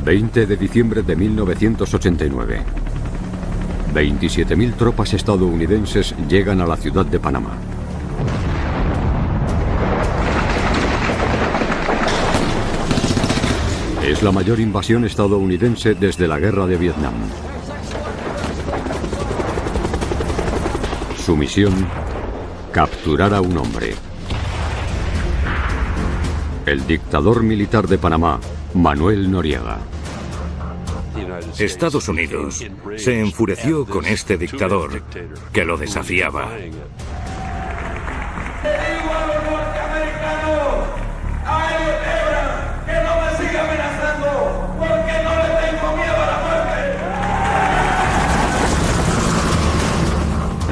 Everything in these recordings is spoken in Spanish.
20 de diciembre de 1989. 27.000 tropas estadounidenses llegan a la ciudad de Panamá. Es la mayor invasión estadounidense desde la guerra de Vietnam. Su misión: capturar a un hombre. El dictador militar de Panamá, Manuel Noriega. Estados Unidos se enfureció con este dictador que lo desafiaba.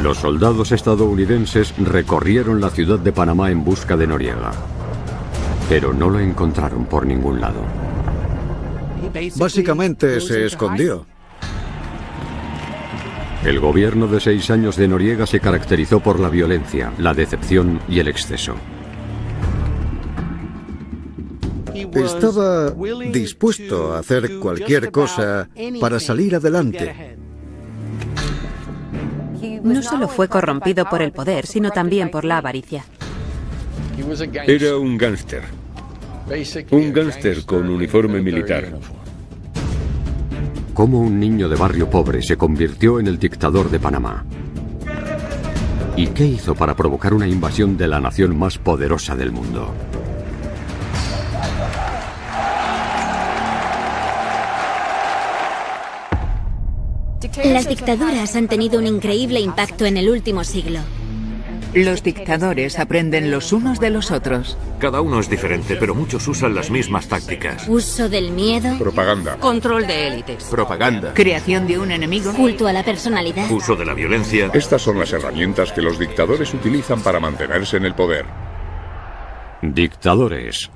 Los soldados estadounidenses recorrieron la ciudad de Panamá en busca de Noriega, pero no lo encontraron por ningún lado. Básicamente se escondió. El gobierno de 6 años de Noriega se caracterizó por la violencia, la decepción y el exceso. Estaba dispuesto a hacer cualquier cosa para salir adelante. No solo fue corrompido por el poder, sino también por la avaricia. Era un gángster. Un gángster con uniforme militar. ¿Cómo un niño de barrio pobre se convirtió en el dictador de Panamá? ¿Y qué hizo para provocar una invasión de la nación más poderosa del mundo? Las dictaduras han tenido un increíble impacto en el último siglo. Los dictadores aprenden los unos de los otros. Cada uno es diferente, pero muchos usan las mismas tácticas. Uso del miedo. Propaganda. Control de élites. Propaganda. Creación de un enemigo. Culto a la personalidad. Uso de la violencia. Estas son las herramientas que los dictadores utilizan para mantenerse en el poder. Dictadores.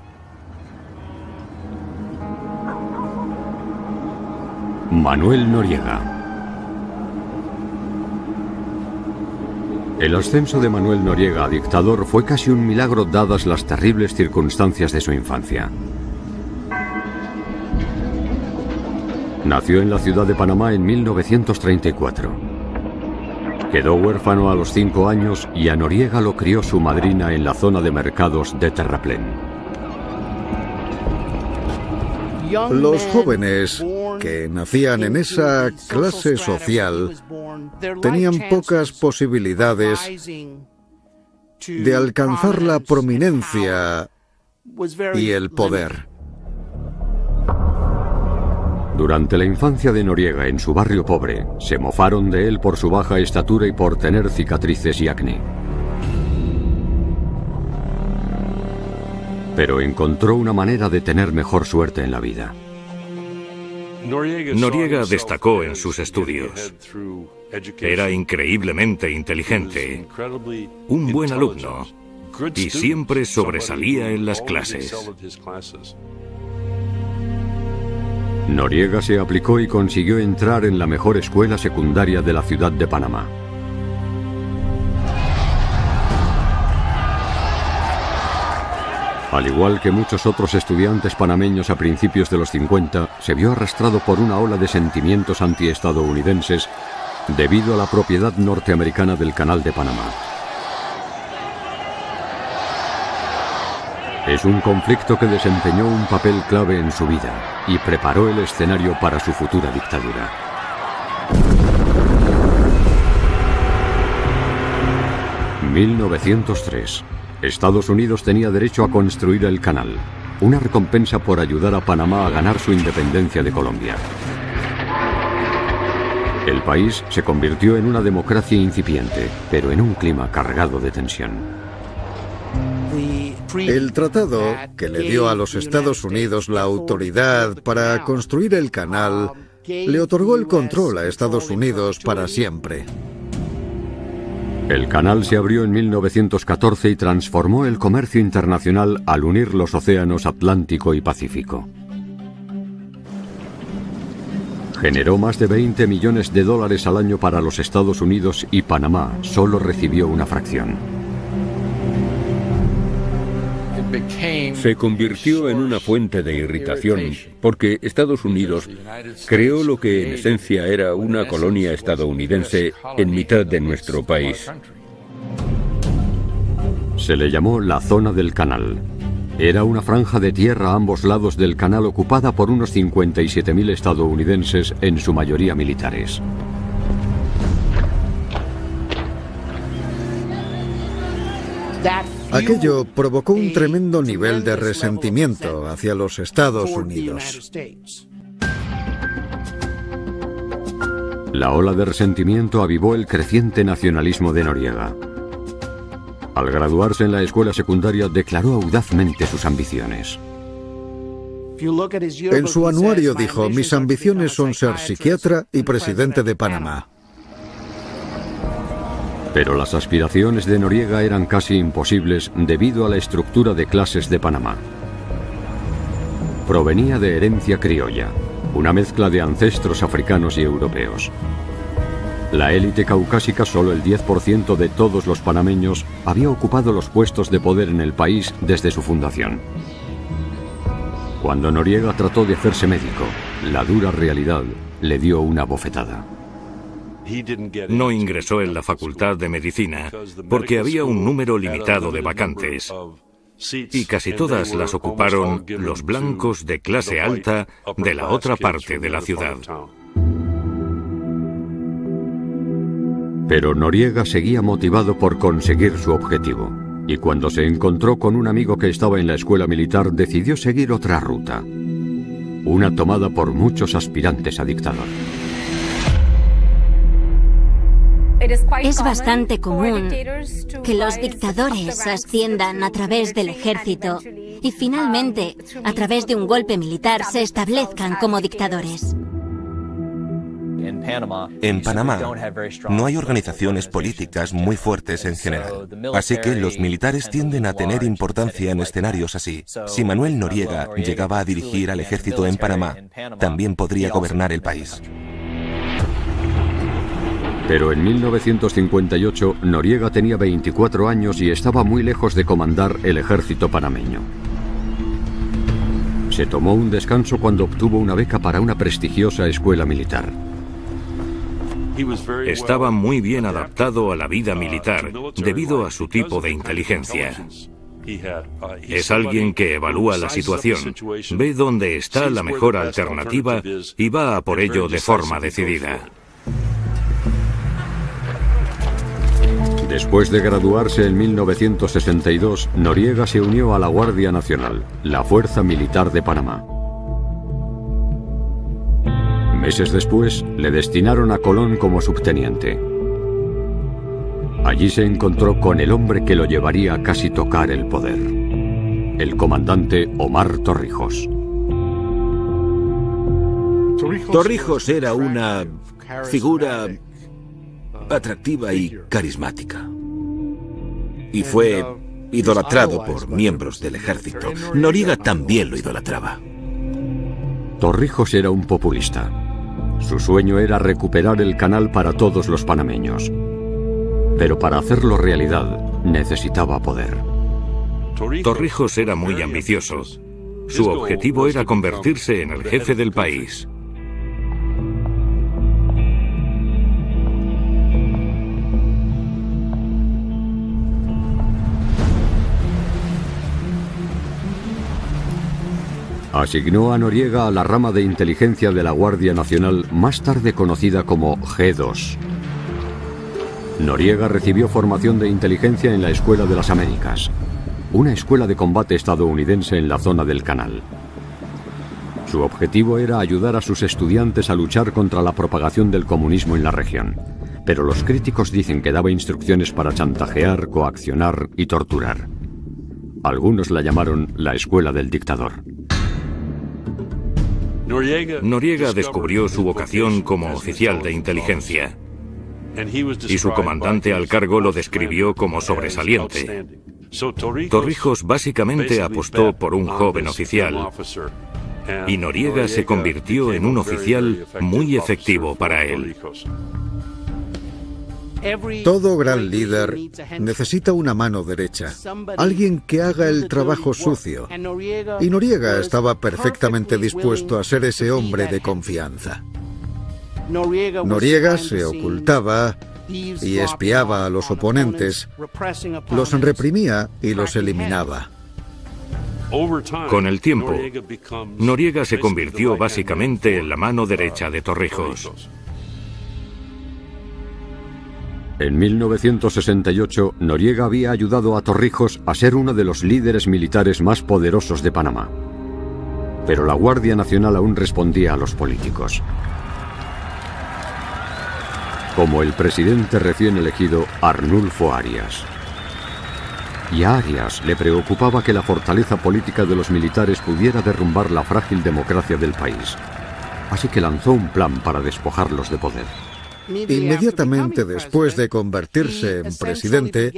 Manuel Noriega. El ascenso de Manuel Noriega a dictador fue casi un milagro dadas las terribles circunstancias de su infancia. Nació en la ciudad de Panamá en 1934. Quedó huérfano a los 5 años y a Noriega lo crió su madrina en la zona de mercados de Terraplén. Los jóvenes que nacían en esa clase social tenían pocas posibilidades de alcanzar la prominencia y el poder. Durante la infancia de Noriega en su barrio pobre, se mofaron de él por su baja estatura y por tener cicatrices y acné. Pero encontró una manera de tener mejor suerte en la vida. Noriega destacó en sus estudios. Era increíblemente inteligente, un buen alumno, y siempre sobresalía en las clases. Noriega se aplicó y consiguió entrar en la mejor escuela secundaria de la ciudad de Panamá. Al igual que muchos otros estudiantes panameños a principios de los 50, se vio arrastrado por una ola de sentimientos antiestadounidenses debido a la propiedad norteamericana del Canal de Panamá. Es un conflicto que desempeñó un papel clave en su vida y preparó el escenario para su futura dictadura. ...1903... Estados Unidos tenía derecho a construir el canal, una recompensa por ayudar a Panamá a ganar su independencia de Colombia. El país se convirtió en una democracia incipiente, pero en un clima cargado de tensión. El tratado que le dio a los Estados Unidos la autoridad para construir el canal le otorgó el control a Estados Unidos para siempre. El canal se abrió en 1914 y transformó el comercio internacional al unir los océanos Atlántico y Pacífico. Generó más de $20 millones al año para los Estados Unidos y Panamá solo recibió una fracción. Se convirtió en una fuente de irritación porque Estados Unidos creó lo que en esencia era una colonia estadounidense en mitad de nuestro país. Se le llamó la Zona del Canal. Era una franja de tierra a ambos lados del canal ocupada por unos 57.000 estadounidenses, en su mayoría militares. Aquello provocó un tremendo nivel de resentimiento hacia los Estados Unidos. La ola de resentimiento avivó el creciente nacionalismo de Noriega. Al graduarse en la escuela secundaria, declaró audazmente sus ambiciones. En su anuario dijo: mis ambiciones son ser psiquiatra y presidente de Panamá. Pero las aspiraciones de Noriega eran casi imposibles debido a la estructura de clases de Panamá. Provenía de herencia criolla, una mezcla de ancestros africanos y europeos. La élite caucásica, solo el 10% de todos los panameños, había ocupado los puestos de poder en el país desde su fundación. Cuando Noriega trató de hacerse médico, la dura realidad le dio una bofetada. No ingresó en la Facultad de Medicina porque había un número limitado de vacantes y casi todas las ocuparon los blancos de clase alta de la otra parte de la ciudad. Pero Noriega seguía motivado por conseguir su objetivo, y cuando se encontró con un amigo que estaba en la escuela militar, decidió seguir otra ruta, una tomada por muchos aspirantes a dictador. Es bastante común que los dictadores asciendan a través del ejército y finalmente, a través de un golpe militar, se establezcan como dictadores. En Panamá no hay organizaciones políticas muy fuertes en general, así que los militares tienden a tener importancia en escenarios así. Si Manuel Noriega llegaba a dirigir al ejército en Panamá, también podría gobernar el país. Pero en 1958, Noriega tenía 24 años y estaba muy lejos de comandar el ejército panameño. Se tomó un descanso cuando obtuvo una beca para una prestigiosa escuela militar. Estaba muy bien adaptado a la vida militar debido a su tipo de inteligencia. Es alguien que evalúa la situación, ve dónde está la mejor alternativa y va a por ello de forma decidida. Después de graduarse en 1962, Noriega se unió a la Guardia Nacional, la Fuerza Militar de Panamá. Meses después, le destinaron a Colón como subteniente. Allí se encontró con el hombre que lo llevaría a casi tocar el poder, el comandante Omar Torrijos. Torrijos era una figura atractiva y carismática. Y fue idolatrado por miembros del ejército. Noriega también lo idolatraba. Torrijos era un populista. Su sueño era recuperar el canal para todos los panameños. Pero para hacerlo realidad, necesitaba poder. Torrijos era muy ambicioso. Su objetivo era convertirse en el jefe del país. Asignó a Noriega a la rama de inteligencia de la Guardia Nacional, más tarde conocida como G2. Noriega recibió formación de inteligencia en la Escuela de las Américas, una escuela de combate estadounidense en la zona del canal. Su objetivo era ayudar a sus estudiantes a luchar contra la propagación del comunismo en la región, pero los críticos dicen que daba instrucciones para chantajear, coaccionar y torturar. Algunos la llamaron la Escuela del Dictador. Noriega descubrió su vocación como oficial de inteligencia y su comandante al cargo lo describió como sobresaliente. Torrijos básicamente apostó por un joven oficial y Noriega se convirtió en un oficial muy efectivo para él. Todo gran líder necesita una mano derecha, alguien que haga el trabajo sucio. Y Noriega estaba perfectamente dispuesto a ser ese hombre de confianza. Noriega se ocultaba y espiaba a los oponentes, los reprimía y los eliminaba. Con el tiempo, Noriega se convirtió básicamente en la mano derecha de Torrijos. En 1968, Noriega había ayudado a Torrijos a ser uno de los líderes militares más poderosos de Panamá. Pero la Guardia Nacional aún respondía a los políticos. Como el presidente recién elegido, Arnulfo Arias. Y a Arias le preocupaba que la fortaleza política de los militares pudiera derrumbar la frágil democracia del país. Así que lanzó un plan para despojarlos de poder. Inmediatamente después de convertirse en presidente,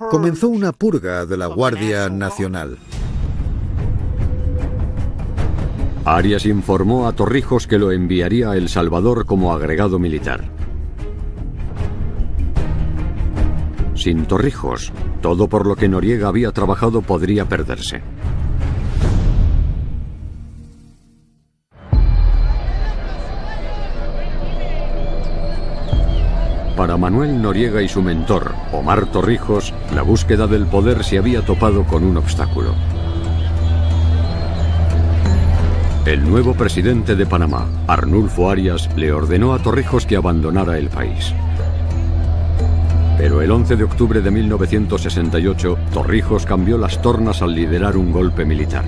comenzó una purga de la Guardia Nacional. Arias informó a Torrijos que lo enviaría a El Salvador como agregado militar. Sin Torrijos, todo por lo que Noriega había trabajado podría perderse. Para Manuel Noriega y su mentor, Omar Torrijos, la búsqueda del poder se había topado con un obstáculo. El nuevo presidente de Panamá, Arnulfo Arias, le ordenó a Torrijos que abandonara el país. Pero el 11 de octubre de 1968, Torrijos cambió las tornas al liderar un golpe militar.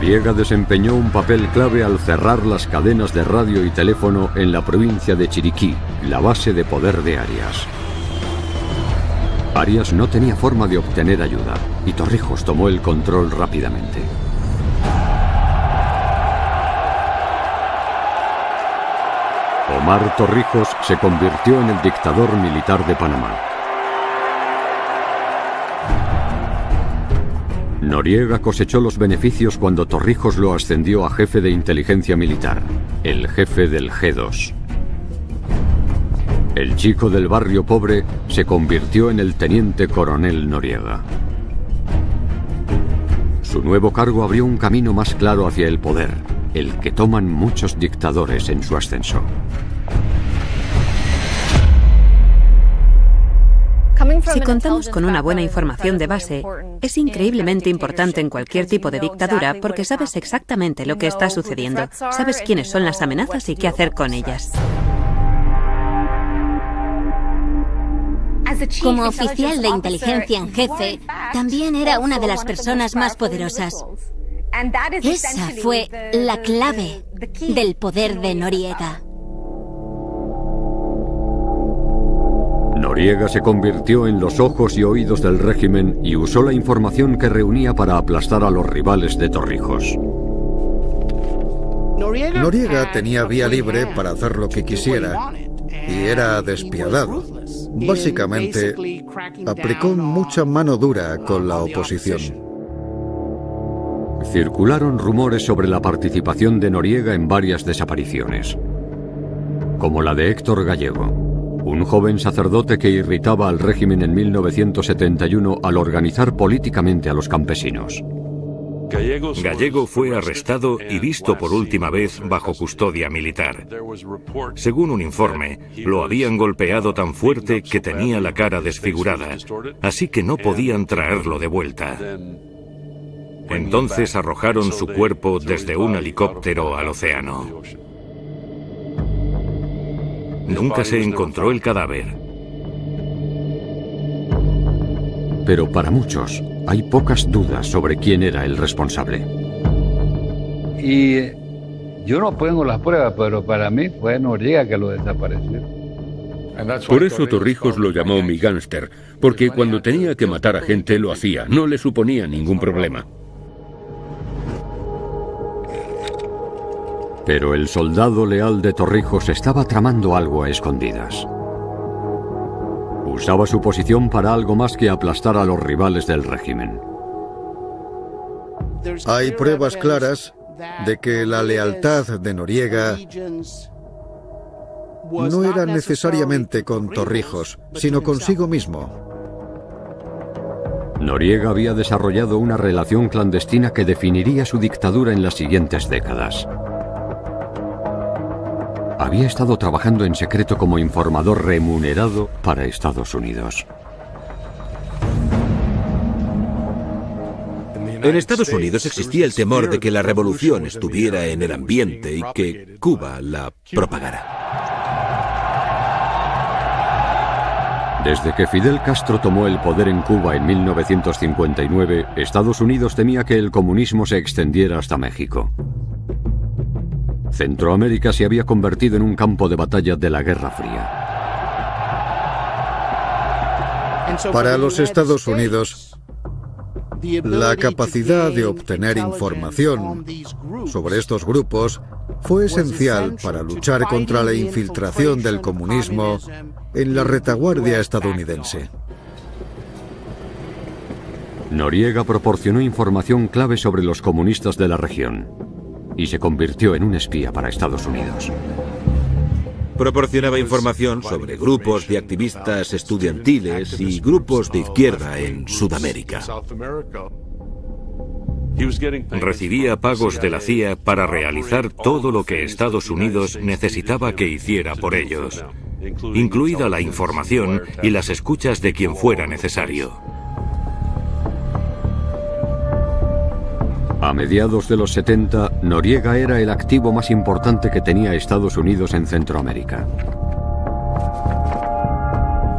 Noriega desempeñó un papel clave al cerrar las cadenas de radio y teléfono en la provincia de Chiriquí, la base de poder de Arias. Arias no tenía forma de obtener ayuda, y Torrijos tomó el control rápidamente. Omar Torrijos se convirtió en el dictador militar de Panamá. Noriega cosechó los beneficios cuando Torrijos lo ascendió a jefe de inteligencia militar, el jefe del G2. El chico del barrio pobre se convirtió en el teniente coronel Noriega. Su nuevo cargo abrió un camino más claro hacia el poder, el que toman muchos dictadores en su ascenso. Si contamos con una buena información de base, es increíblemente importante en cualquier tipo de dictadura porque sabes exactamente lo que está sucediendo, sabes quiénes son las amenazas y qué hacer con ellas. Como oficial de inteligencia en jefe, también era una de las personas más poderosas. Esa fue la clave del poder de Noriega. Noriega se convirtió en los ojos y oídos del régimen y usó la información que reunía para aplastar a los rivales de Torrijos. Noriega tenía vía libre para hacer lo que quisiera y era despiadado. Básicamente, aplicó mucha mano dura con la oposición. Circularon rumores sobre la participación de Noriega en varias desapariciones, como la de Héctor Gallego, un joven sacerdote que irritaba al régimen en 1971 al organizar políticamente a los campesinos. Gallego fue arrestado y visto por última vez bajo custodia militar. Según un informe, lo habían golpeado tan fuerte que tenía la cara desfigurada, así que no podían traerlo de vuelta. Entonces arrojaron su cuerpo desde un helicóptero al océano. Nunca se encontró el cadáver. Pero para muchos, hay pocas dudas sobre quién era el responsable. Y yo no pongo las pruebas, pero para mí fue Noriega que lo desapareció. Por eso Torrijos lo llamó mi gánster, porque cuando tenía que matar a gente lo hacía, no le suponía ningún problema. Pero el soldado leal de Torrijos estaba tramando algo a escondidas. Usaba su posición para algo más que aplastar a los rivales del régimen. Hay pruebas claras de que la lealtad de Noriega no era necesariamente con Torrijos, sino consigo mismo. Noriega había desarrollado una relación clandestina que definiría su dictadura en las siguientes décadas. Había estado trabajando en secreto como informador remunerado para Estados Unidos. En Estados Unidos existía el temor de que la revolución estuviera en el ambiente y que Cuba la propagara. Desde que Fidel Castro tomó el poder en Cuba en 1959, Estados Unidos temía que el comunismo se extendiera hasta México. Centroamérica se había convertido en un campo de batalla de la Guerra Fría. Para los Estados Unidos, la capacidad de obtener información sobre estos grupos fue esencial para luchar contra la infiltración del comunismo en la retaguardia estadounidense. Noriega proporcionó información clave sobre los comunistas de la región y se convirtió en un espía para Estados Unidos. Proporcionaba información sobre grupos de activistas estudiantiles y grupos de izquierda en Sudamérica. Recibía pagos de la CIA para realizar todo lo que Estados Unidos necesitaba que hiciera por ellos, incluida la información y las escuchas de quien fuera necesario. A mediados de los 70, Noriega era el activo más importante que tenía Estados Unidos en Centroamérica.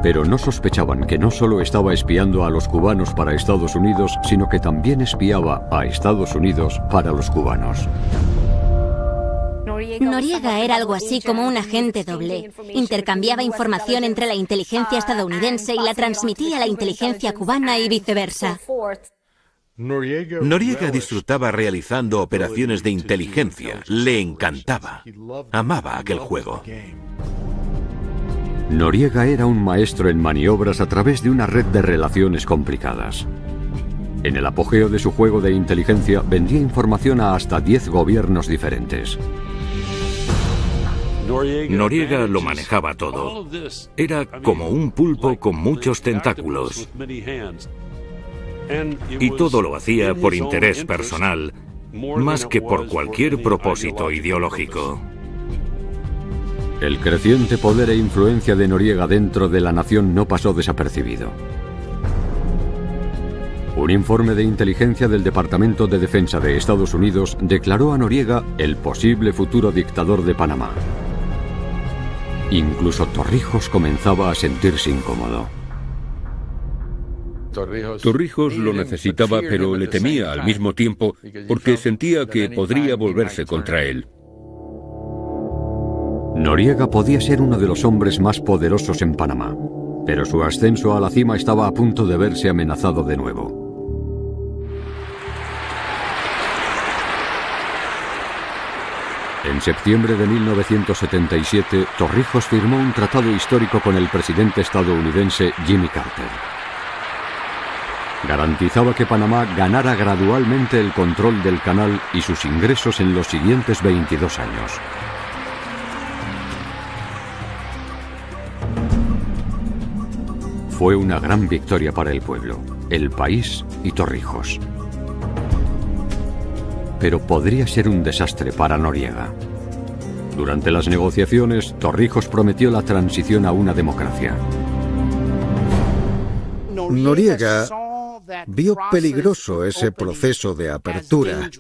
Pero no sospechaban que no solo estaba espiando a los cubanos para Estados Unidos, sino que también espiaba a Estados Unidos para los cubanos. Noriega era algo así como un agente doble. Intercambiaba información entre la inteligencia estadounidense y la transmitía a la inteligencia cubana y viceversa. Noriega disfrutaba realizando operaciones de inteligencia. Le encantaba. Amaba aquel juego. Noriega era un maestro en maniobras a través de una red de relaciones complicadas. En el apogeo de su juego de inteligencia, vendía información a hasta 10 gobiernos diferentes. Noriega lo manejaba todo. Era como un pulpo con muchos tentáculos. Y todo lo hacía por interés personal, más que por cualquier propósito ideológico. El creciente poder e influencia de Noriega dentro de la nación no pasó desapercibido. Un informe de inteligencia del Departamento de Defensa de Estados Unidos declaró a Noriega el posible futuro dictador de Panamá. Incluso Torrijos comenzaba a sentirse incómodo. Torrijos lo necesitaba, pero le temía al mismo tiempo porque sentía que podría volverse contra él. Noriega podía ser uno de los hombres más poderosos en Panamá, pero su ascenso a la cima estaba a punto de verse amenazado de nuevo. En septiembre de 1977, Torrijos firmó un tratado histórico con el presidente estadounidense Jimmy Carter. Garantizaba que Panamá ganara gradualmente el control del canal y sus ingresos en los siguientes 22 años. Fue una gran victoria para el pueblo, el país y Torrijos. Pero podría ser un desastre para Noriega. Durante las negociaciones, Torrijos prometió la transición a una democracia. Noriega vio peligroso ese proceso de apertura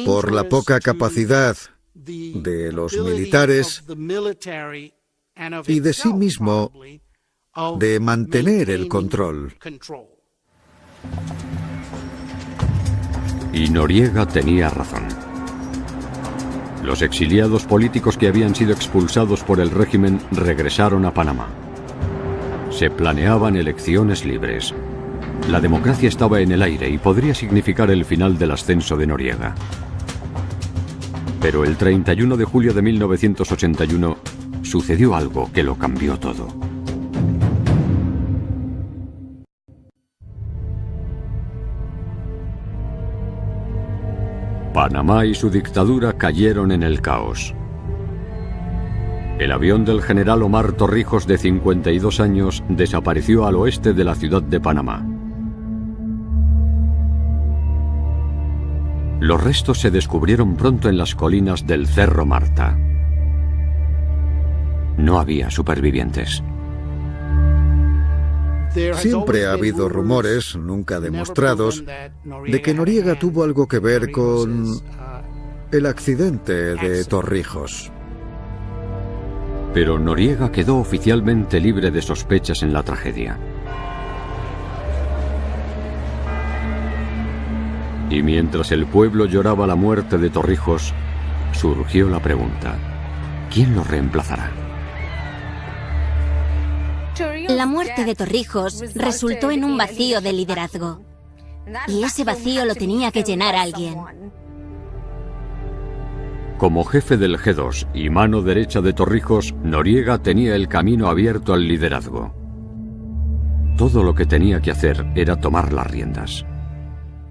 por la poca capacidad de los militares y de sí mismo de mantener el control. Y Noriega tenía razón. Los exiliados políticos que habían sido expulsados por el régimen regresaron a Panamá. Se planeaban elecciones libres. La democracia estaba en el aire y podría significar el final del ascenso de Noriega. Pero el 31 de julio de 1981 sucedió algo que lo cambió todo. Panamá y su dictadura cayeron en el caos. El avión del general Omar Torrijos, de 52 años, desapareció al oeste de la ciudad de Panamá. Los restos se descubrieron pronto en las colinas del Cerro Marta. No había supervivientes. Siempre ha habido rumores, nunca demostrados, de que Noriega tuvo algo que ver con el accidente de Torrijos. Pero Noriega quedó oficialmente libre de sospechas en la tragedia. Y mientras el pueblo lloraba la muerte de Torrijos, surgió la pregunta: ¿quién lo reemplazará? La muerte de Torrijos resultó en un vacío de liderazgo. Y ese vacío lo tenía que llenar alguien. Como jefe del G2 y mano derecha de Torrijos, Noriega tenía el camino abierto al liderazgo. Todo lo que tenía que hacer era tomar las riendas.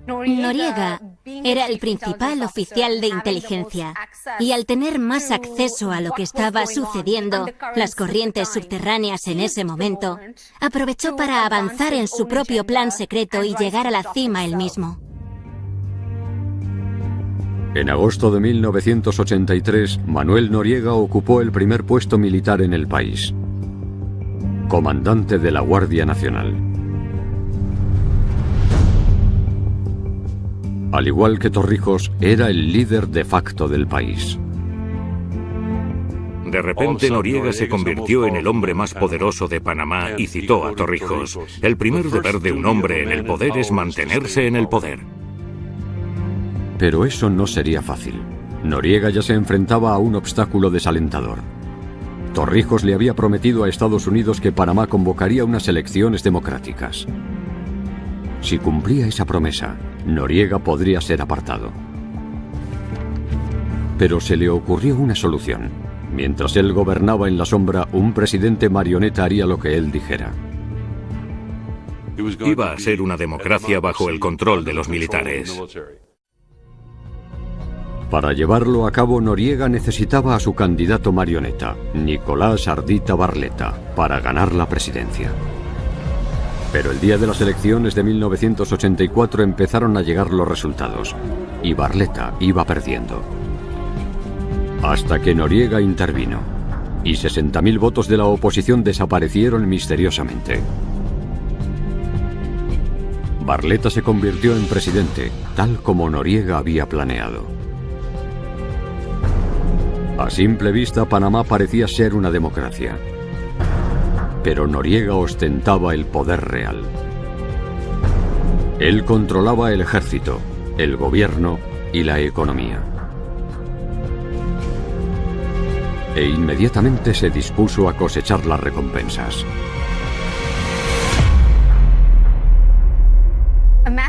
Noriega era el principal oficial de inteligencia y al tener más acceso a lo que estaba sucediendo, las corrientes subterráneas en ese momento, aprovechó para avanzar en su propio plan secreto y llegar a la cima él mismo. En agosto de 1983, Manuel Noriega ocupó el primer puesto militar en el país: comandante de la Guardia Nacional. Al igual que Torrijos, era el líder de facto del país. De repente, Noriega se convirtió en el hombre más poderoso de Panamá y citó a Torrijos: el primer deber de un hombre en el poder es mantenerse en el poder. Pero eso no sería fácil. Noriega ya se enfrentaba a un obstáculo desalentador. Torrijos le había prometido a Estados Unidos que Panamá convocaría unas elecciones democráticas. Si cumplía esa promesa, Noriega podría ser apartado. Pero se le ocurrió una solución. Mientras él gobernaba en la sombra, un presidente marioneta haría lo que él dijera. Iba a ser una democracia bajo el control de los militares. Para llevarlo a cabo, Noriega necesitaba a su candidato marioneta, Nicolás Ardita Barletta, para ganar la presidencia. Pero el día de las elecciones de 1984 empezaron a llegar los resultados, y Barletta iba perdiendo. Hasta que Noriega intervino, y 60.000 votos de la oposición desaparecieron misteriosamente. Barletta se convirtió en presidente, tal como Noriega había planeado. A simple vista, Panamá parecía ser una democracia. Pero Noriega ostentaba el poder real. Él controlaba el ejército, el gobierno y la economía. E inmediatamente se dispuso a cosechar las recompensas.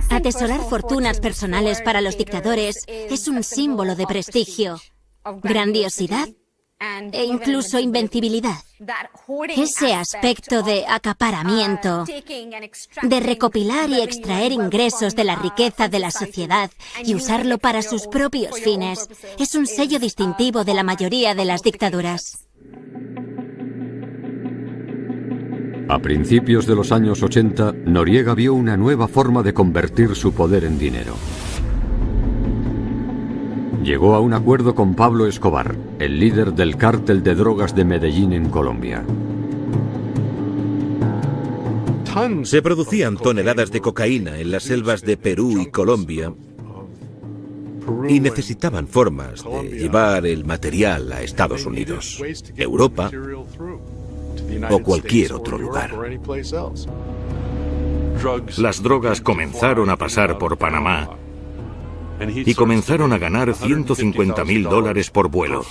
Atesorar fortunas personales para los dictadores es un símbolo de prestigio, grandiosidad e incluso invencibilidad. Ese aspecto de acaparamiento, de recopilar y extraer ingresos de la riqueza de la sociedad y usarlo para sus propios fines, es un sello distintivo de la mayoría de las dictaduras. A principios de los años 80, Noriega vio una nueva forma de convertir su poder en dinero. Llegó a un acuerdo con Pablo Escobar, el líder del cártel de drogas de Medellín en Colombia. Se producían toneladas de cocaína en las selvas de Perú y Colombia y necesitaban formas de llevar el material a Estados Unidos, Europa o cualquier otro lugar. Las drogas comenzaron a pasar por Panamá y comenzaron a ganar $150.000 por vuelo.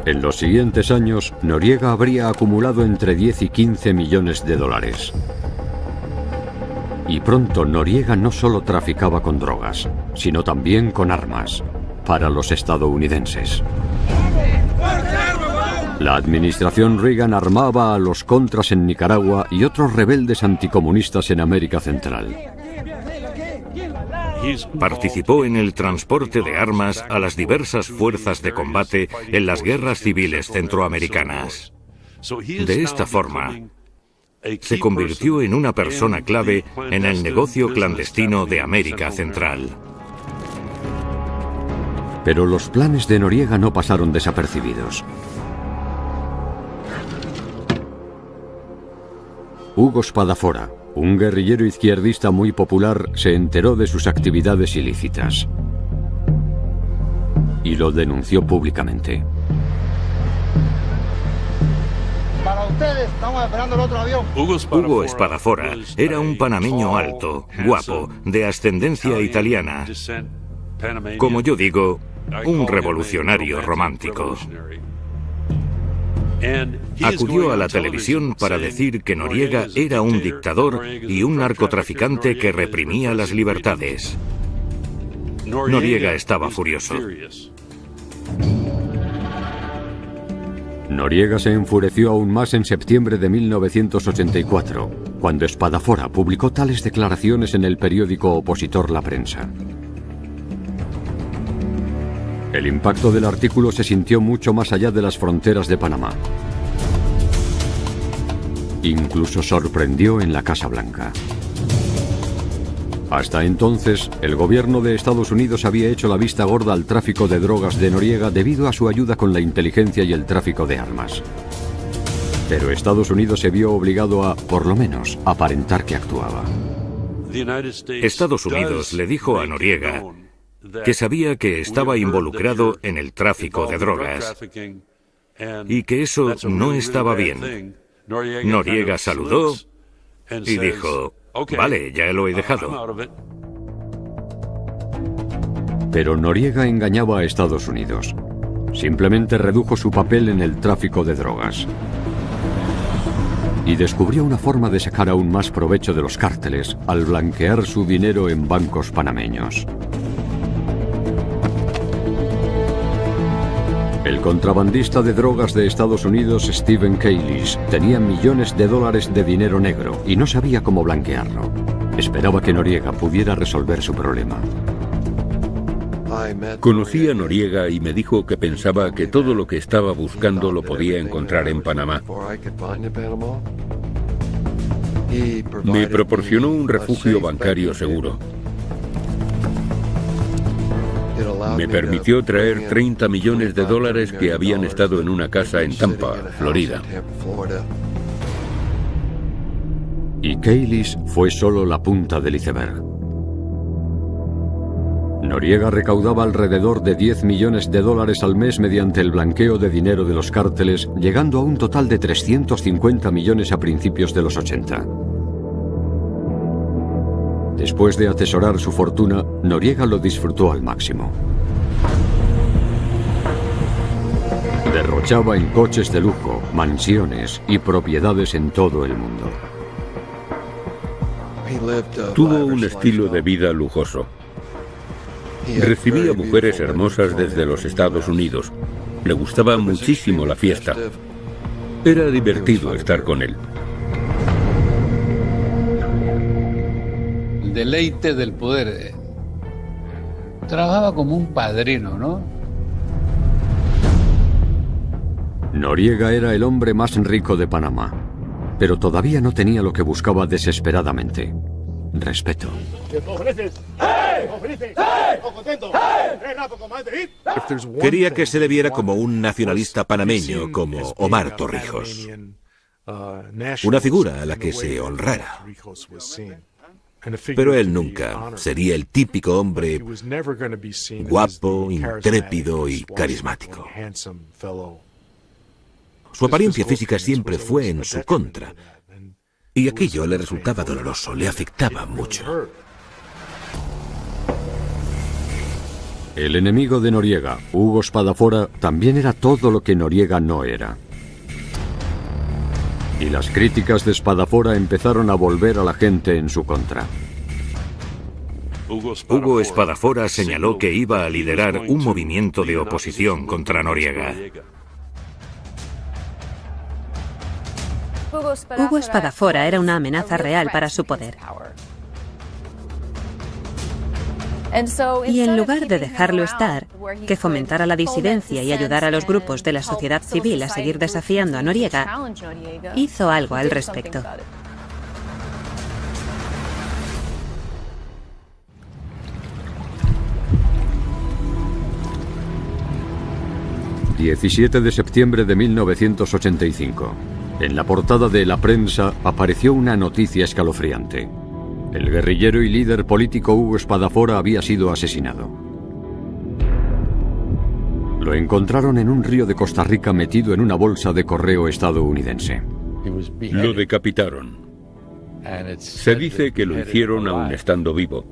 En los siguientes años, Noriega habría acumulado entre 10 y 15 millones de dólares. Y pronto Noriega no solo traficaba con drogas, sino también con armas, para los estadounidenses. La administración Reagan armaba a los contras en Nicaragua y otros rebeldes anticomunistas en América Central. Participó en el transporte de armas a las diversas fuerzas de combate en las guerras civiles centroamericanas. De esta forma, se convirtió en una persona clave en el negocio clandestino de América Central. Pero los planes de Noriega no pasaron desapercibidos. Hugo Spadafora, un guerrillero izquierdista muy popular, se enteró de sus actividades ilícitas y lo denunció públicamente. Para ustedes, estamos esperando el otro avión. Hugo Spadafora era un panameño alto, guapo, de ascendencia italiana. Como yo digo, un revolucionario romántico. Acudió a la televisión para decir que Noriega era un dictador y un narcotraficante que reprimía las libertades. Noriega estaba furioso. Noriega se enfureció aún más en septiembre de 1984, cuando Spadafora publicó tales declaraciones en el periódico opositor La Prensa. El impacto del artículo se sintió mucho más allá de las fronteras de Panamá. Incluso sorprendió en la Casa Blanca. Hasta entonces, el gobierno de Estados Unidos había hecho la vista gorda al tráfico de drogas de Noriega debido a su ayuda con la inteligencia y el tráfico de armas. Pero Estados Unidos se vio obligado a, por lo menos, aparentar que actuaba. Estados Unidos le dijo a Noriega que sabía que estaba involucrado en el tráfico de drogas y que eso no estaba bien. Noriega saludó y dijo: vale, ya lo he dejado. Pero Noriega engañaba a Estados Unidos. Simplemente redujo su papel en el tráfico de drogas. Y descubrió una forma de sacar aún más provecho de los cárteles al blanquear su dinero en bancos panameños. El contrabandista de drogas de Estados Unidos, Stephen Kaylis, tenía millones de dólares de dinero negro y no sabía cómo blanquearlo. Esperaba que Noriega pudiera resolver su problema. Conocí a Noriega y me dijo que pensaba que todo lo que estaba buscando lo podía encontrar en Panamá. Me proporcionó un refugio bancario seguro. Me permitió traer 30 millones de dólares que habían estado en una casa en Tampa, Florida. Y Kaylis fue solo la punta del iceberg. Noriega recaudaba alrededor de 10 millones de dólares al mes mediante el blanqueo de dinero de los cárteles, llegando a un total de 350 millones a principios de los 80. Después de atesorar su fortuna, Noriega lo disfrutó al máximo. Derrochaba en coches de lujo, mansiones y propiedades en todo el mundo. Tuvo un estilo de vida lujoso. Recibía mujeres hermosas desde los Estados Unidos. Le gustaba muchísimo la fiesta. Era divertido estar con él. El deleite del poder. Trabajaba como un padrino, ¿no? Noriega era el hombre más rico de Panamá, pero todavía no tenía lo que buscaba desesperadamente: respeto. Quería que se le viera como un nacionalista panameño, como Omar Torrijos. Una figura a la que se honrara. Pero él nunca sería el típico hombre guapo, intrépido y carismático. Su apariencia física siempre fue en su contra, y aquello le resultaba doloroso, le afectaba mucho. El enemigo de Noriega, Hugo Spadafora, también era todo lo que Noriega no era. Y las críticas de Spadafora empezaron a volver a la gente en su contra. Hugo Spadafora señaló que iba a liderar un movimiento de oposición contra Noriega. Hugo Spadafora era una amenaza real para su poder. Y en lugar de dejarlo estar, que fomentara la disidencia y ayudara a los grupos de la sociedad civil a seguir desafiando a Noriega, hizo algo al respecto. ...17 de septiembre de 1985... en la portada de La Prensa apareció una noticia escalofriante. El guerrillero y líder político Hugo Espadafora había sido asesinado. Lo encontraron en un río de Costa Rica metido en una bolsa de correo estadounidense. Lo decapitaron. Se dice que lo hicieron aún estando vivo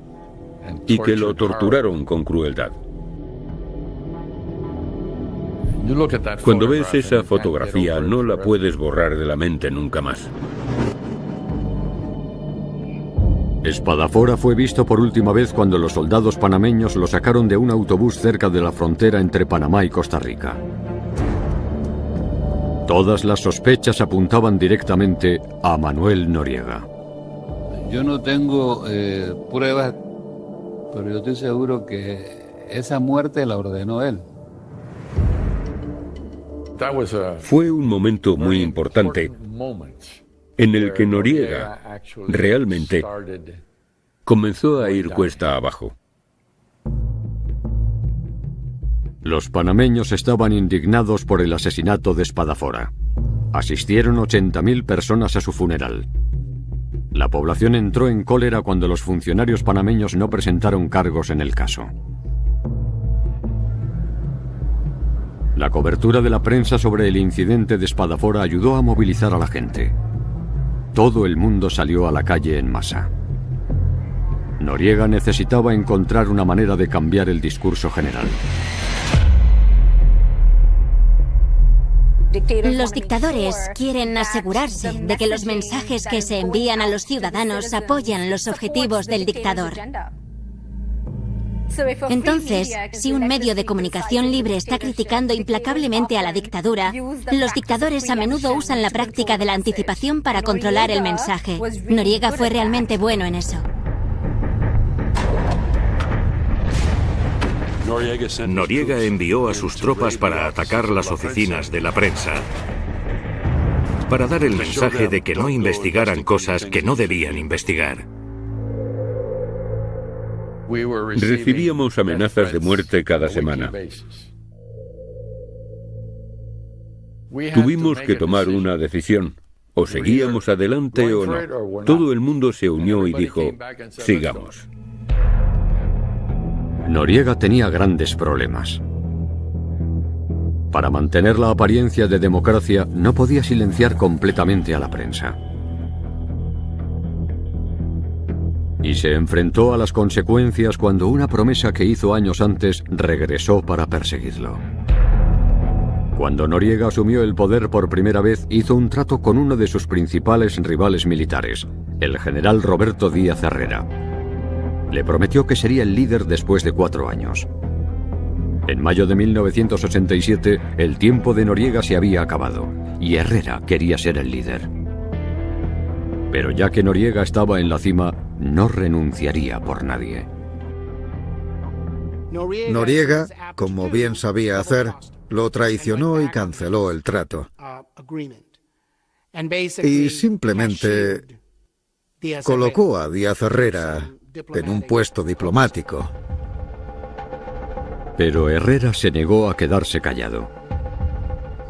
y que lo torturaron con crueldad. Cuando ves esa fotografía, no la puedes borrar de la mente nunca más. Espadafora fue visto por última vez cuando los soldados panameños lo sacaron de un autobús cerca de la frontera entre Panamá y Costa Rica. Todas las sospechas apuntaban directamente a Manuel Noriega. Yo no tengo pruebas, pero yo estoy seguro que esa muerte la ordenó él. Fue un momento muy importante en el que Noriega realmente comenzó a ir cuesta abajo. Los panameños estaban indignados por el asesinato de Espadafora. Asistieron 80.000 personas a su funeral. La población entró en cólera cuando los funcionarios panameños no presentaron cargos en el caso. La cobertura de la prensa sobre el incidente de Espadafora ayudó a movilizar a la gente. Todo el mundo salió a la calle en masa. Noriega necesitaba encontrar una manera de cambiar el discurso general. Los dictadores quieren asegurarse de que los mensajes que se envían a los ciudadanos apoyan los objetivos del dictador. Entonces, si un medio de comunicación libre está criticando implacablemente a la dictadura, los dictadores a menudo usan la práctica de la anticipación para controlar el mensaje. Noriega fue realmente bueno en eso. Noriega envió a sus tropas para atacar las oficinas de la prensa, para dar el mensaje de que no investigaran cosas que no debían investigar. Recibíamos amenazas de muerte cada semana. Tuvimos que tomar una decisión. O seguíamos adelante o no. Todo el mundo se unió y dijo, sigamos. Noriega tenía grandes problemas. Para mantener la apariencia de democracia, no podía silenciar completamente a la prensa. Y se enfrentó a las consecuencias cuando una promesa que hizo años antes regresó para perseguirlo. Cuando Noriega asumió el poder por primera vez, hizo un trato con uno de sus principales rivales militares, el general Roberto Díaz Herrera. Le prometió que sería el líder después de 4 años. En mayo de 1987, el tiempo de Noriega se había acabado, y Herrera quería ser el líder. Pero ya que Noriega estaba en la cima, no renunciaría por nadie. Noriega, como bien sabía hacer, lo traicionó y canceló el trato. Y simplemente colocó a Díaz Herrera en un puesto diplomático. Pero Herrera se negó a quedarse callado.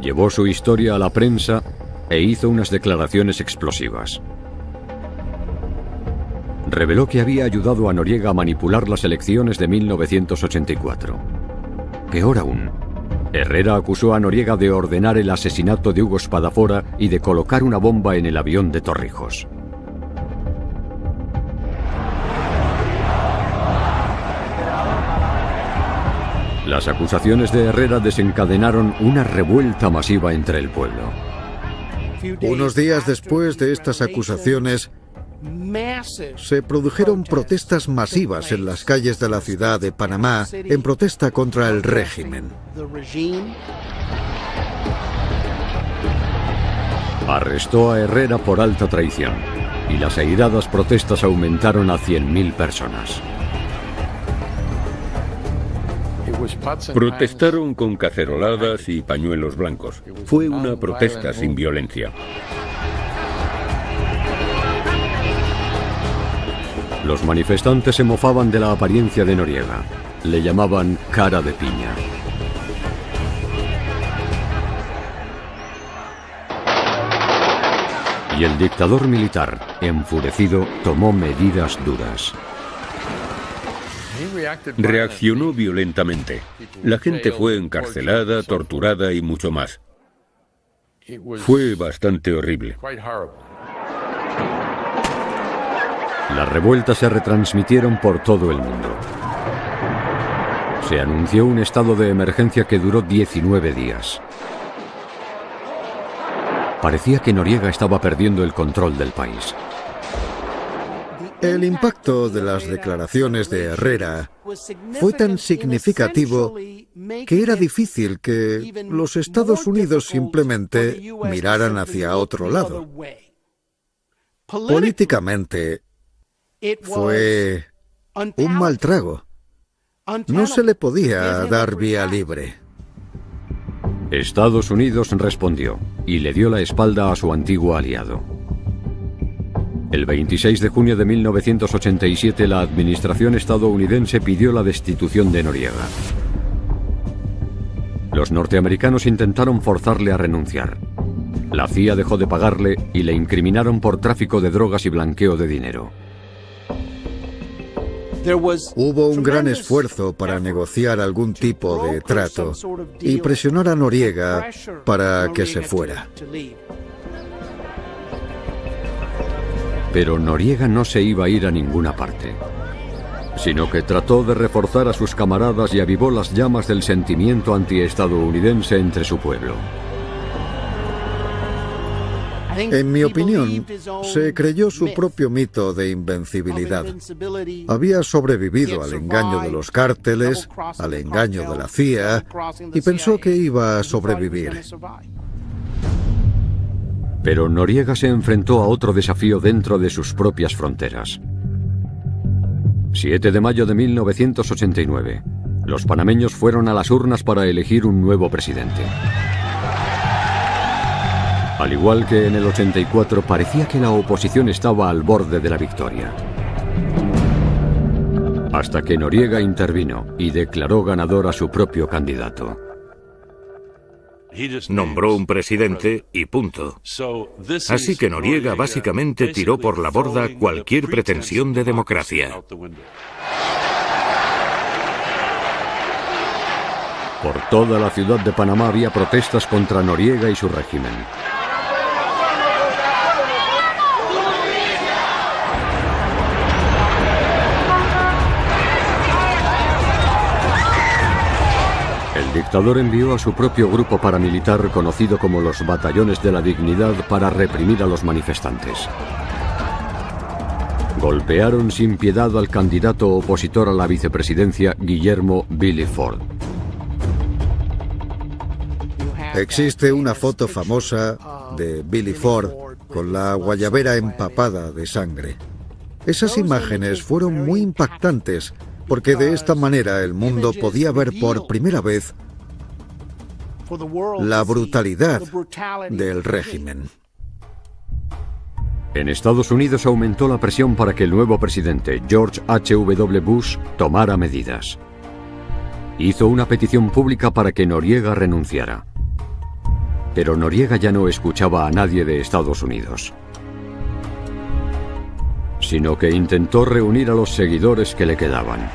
Llevó su historia a la prensa e hizo unas declaraciones explosivas. Reveló que había ayudado a Noriega a manipular las elecciones de 1984. Peor aún, Herrera acusó a Noriega de ordenar el asesinato de Hugo Espadafora y de colocar una bomba en el avión de Torrijos. Las acusaciones de Herrera desencadenaron una revuelta masiva entre el pueblo. Unos días después de estas acusaciones, se produjeron protestas masivas en las calles de la ciudad de Panamá en protesta contra el régimen. Arrestó a Herrera por alta traición y las airadas protestas aumentaron a 100.000 personas. Protestaron con caceroladas y pañuelos blancos. Fue una protesta sin violencia. Los manifestantes se mofaban de la apariencia de Noriega. Le llamaban cara de piña. Y el dictador militar, enfurecido, tomó medidas duras. Reaccionó violentamente. La gente fue encarcelada, torturada y mucho más. Fue bastante horrible. Las revueltas se retransmitieron por todo el mundo. Se anunció un estado de emergencia que duró 19 días. Parecía que Noriega estaba perdiendo el control del país. El impacto de las declaraciones de Herrera fue tan significativo que era difícil que los Estados Unidos simplemente miraran hacia otro lado. Políticamente, fue un mal trago. No se le podía dar vía libre. Estados Unidos respondió y le dio la espalda a su antiguo aliado. El 26 de junio de 1987, la administración estadounidense pidió la destitución de Noriega. Los norteamericanos intentaron forzarle a renunciar. La CIA dejó de pagarle y le incriminaron por tráfico de drogas y blanqueo de dinero. Hubo un gran esfuerzo para negociar algún tipo de trato y presionar a Noriega para que se fuera. Pero Noriega no se iba a ir a ninguna parte, sino que trató de reforzar a sus camaradas y avivó las llamas del sentimiento antiestadounidense entre su pueblo. En mi opinión, se creyó su propio mito de invencibilidad. Había sobrevivido al engaño de los cárteles, al engaño de la CIA, y pensó que iba a sobrevivir. Pero Noriega se enfrentó a otro desafío dentro de sus propias fronteras. 7 de mayo de 1989. Los panameños fueron a las urnas para elegir un nuevo presidente. Al igual que en el 84, parecía que la oposición estaba al borde de la victoria. Hasta que Noriega intervino y declaró ganador a su propio candidato. Nombró un presidente y punto. Así que Noriega básicamente tiró por la borda cualquier pretensión de democracia. Por toda la ciudad de Panamá había protestas contra Noriega y su régimen. El dictador envió a su propio grupo paramilitar, conocido como los Batallones de la Dignidad, para reprimir a los manifestantes. Golpearon sin piedad al candidato opositor a la vicepresidencia, Guillermo Billy Ford. Existe una foto famosa de Billy Ford con la guayabera empapada de sangre. Esas imágenes fueron muy impactantes porque de esta manera el mundo podía ver por primera vez la brutalidad del régimen. En Estados Unidos aumentó la presión para que el nuevo presidente, George H.W. Bush, tomara medidas. Hizo una petición pública para que Noriega renunciara. Pero Noriega ya no escuchaba a nadie de Estados Unidos, sino que intentó reunir a los seguidores que le quedaban.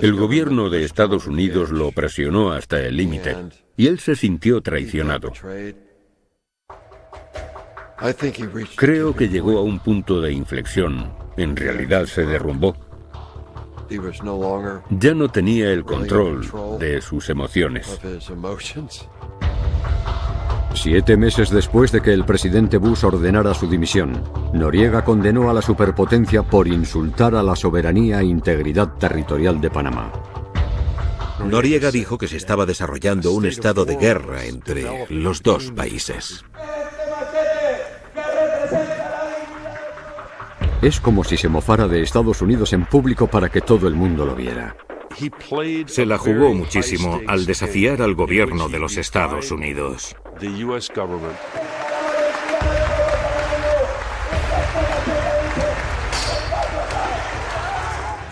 El gobierno de Estados Unidos lo presionó hasta el límite y él se sintió traicionado. Creo que llegó a un punto de inflexión. En realidad se derrumbó. Ya no tenía el control de sus emociones. 7 meses después de que el presidente Bush ordenara su dimisión, Noriega condenó a la superpotencia por insultar a la soberanía e integridad territorial de Panamá. Noriega dijo que se estaba desarrollando un estado de guerra entre los dos países. Es como si se mofara de Estados Unidos en público para que todo el mundo lo viera. Se la jugó muchísimo al desafiar al gobierno de los Estados Unidos.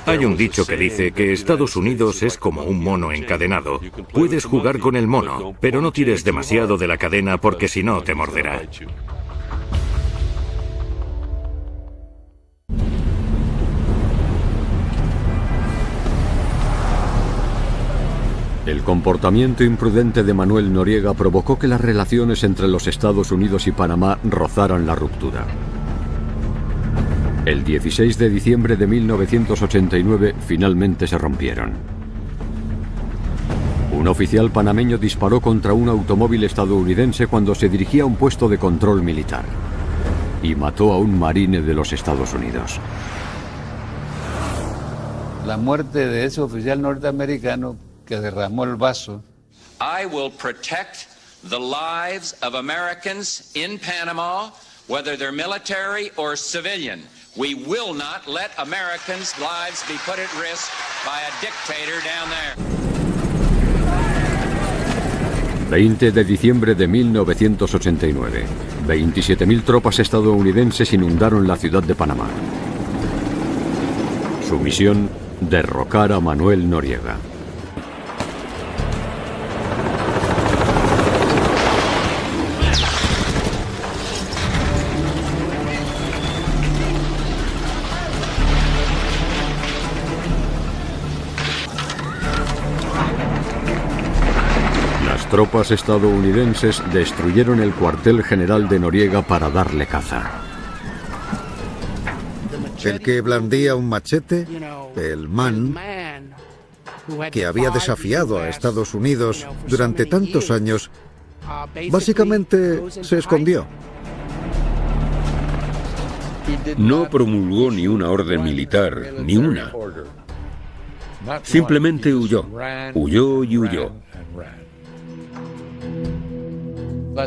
Hay un dicho que dice que Estados Unidos es como un mono encadenado. Puedes jugar con el mono, pero no tires demasiado de la cadena porque si no te morderá. El comportamiento imprudente de Manuel Noriega provocó que las relaciones entre los Estados Unidos y Panamá rozaran la ruptura. El 16 de diciembre de 1989 finalmente se rompieron. Un oficial panameño disparó contra un automóvil estadounidense cuando se dirigía a un puesto de control militar y mató a un marine de los Estados Unidos. La muerte de ese oficial norteamericano que derramó el vaso. I will protect the lives of Americans in Panama, whether they're military or civilian. We will not let Americans' lives be put at risk by a dictator down there. 20 de diciembre de 1989. 27.000 tropas estadounidenses inundaron la ciudad de Panamá. Su misión, derrocar a Manuel Noriega. Las tropas estadounidenses destruyeron el cuartel general de Noriega para darle caza. El que blandía un machete, el man, que había desafiado a Estados Unidos durante tantos años, básicamente se escondió. No promulgó ni una orden militar, ni una. Simplemente huyó. Huyó y huyó.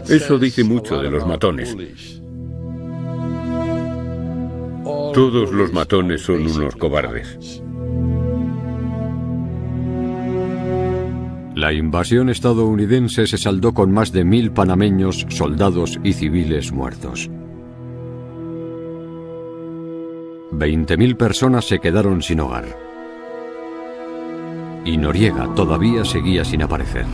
Eso dice mucho de los matones. Todos los matones son unos cobardes. La invasión estadounidense se saldó con más de 1.000 panameños, soldados y civiles muertos. 20.000 personas se quedaron sin hogar. Y Noriega todavía seguía sin aparecer.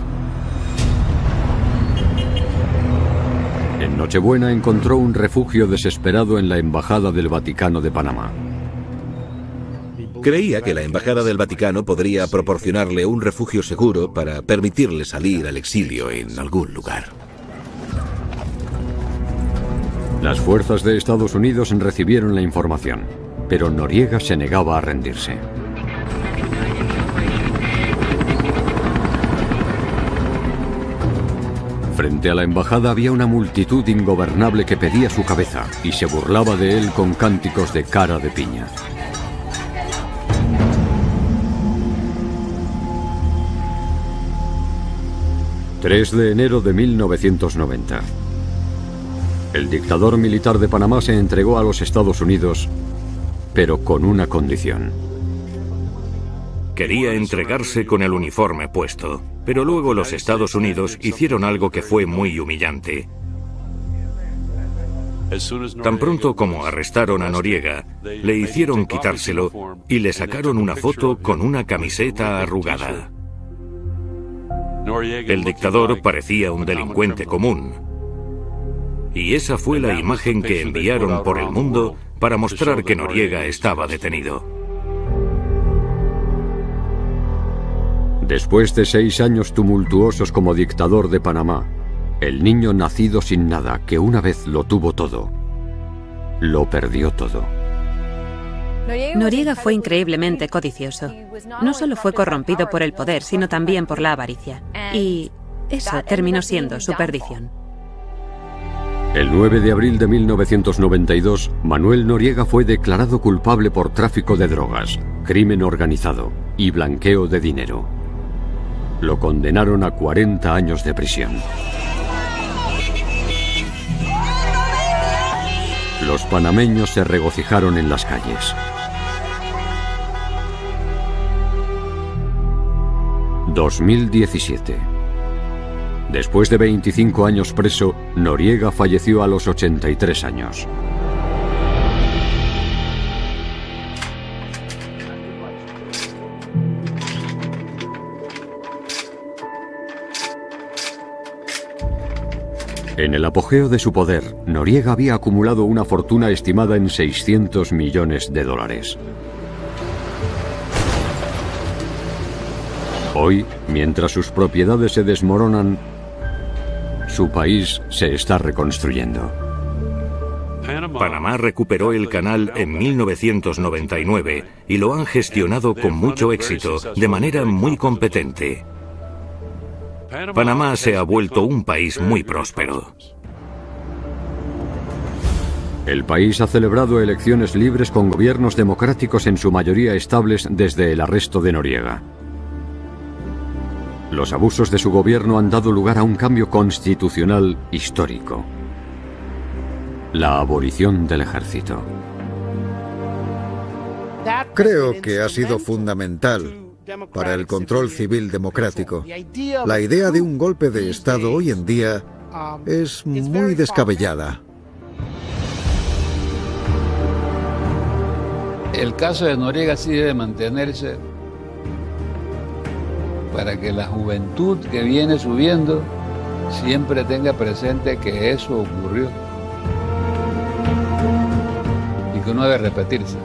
En Nochebuena encontró un refugio desesperado en la Embajada del Vaticano de Panamá. Creía que la Embajada del Vaticano podría proporcionarle un refugio seguro para permitirle salir al exilio en algún lugar. Las fuerzas de Estados Unidos recibieron la información, pero Noriega se negaba a rendirse. Frente a la embajada había una multitud ingobernable que pedía su cabeza y se burlaba de él con cánticos de cara de piña. ...3 de enero de 1990... El dictador militar de Panamá se entregó a los Estados Unidos, pero con una condición. Quería entregarse con el uniforme puesto, pero luego los Estados Unidos hicieron algo que fue muy humillante. Tan pronto como arrestaron a Noriega, le hicieron quitárselo y le sacaron una foto con una camiseta arrugada. El dictador parecía un delincuente común. Y esa fue la imagen que enviaron por el mundo para mostrar que Noriega estaba detenido. Después de 6 años tumultuosos como dictador de Panamá, el niño nacido sin nada, que una vez lo tuvo todo, lo perdió todo. Noriega fue increíblemente codicioso. No solo fue corrompido por el poder, sino también por la avaricia. Y eso terminó siendo su perdición. El 9 de abril de 1992, Manuel Noriega fue declarado culpable por tráfico de drogas, crimen organizado y blanqueo de dinero. lo condenaron a 40 años de prisión. Los panameños se regocijaron en las calles. 2017. Después de 25 años preso, Noriega falleció a los 83 años. En el apogeo de su poder, Noriega había acumulado una fortuna estimada en $600 millones. Hoy, mientras sus propiedades se desmoronan, su país se está reconstruyendo. Panamá recuperó el canal en 1999 y lo han gestionado con mucho éxito, de manera muy competente. Panamá se ha vuelto un país muy próspero. El país ha celebrado elecciones libres con gobiernos democráticos en su mayoría estables desde el arresto de Noriega. Los abusos de su gobierno han dado lugar a un cambio constitucional histórico: la abolición del ejército. Creo que ha sido fundamental para el control civil democrático. La idea de un golpe de Estado hoy en día es muy descabellada. El caso de Noriega sí debe mantenerse para que la juventud que viene subiendo siempre tenga presente que eso ocurrió y que no debe repetirse.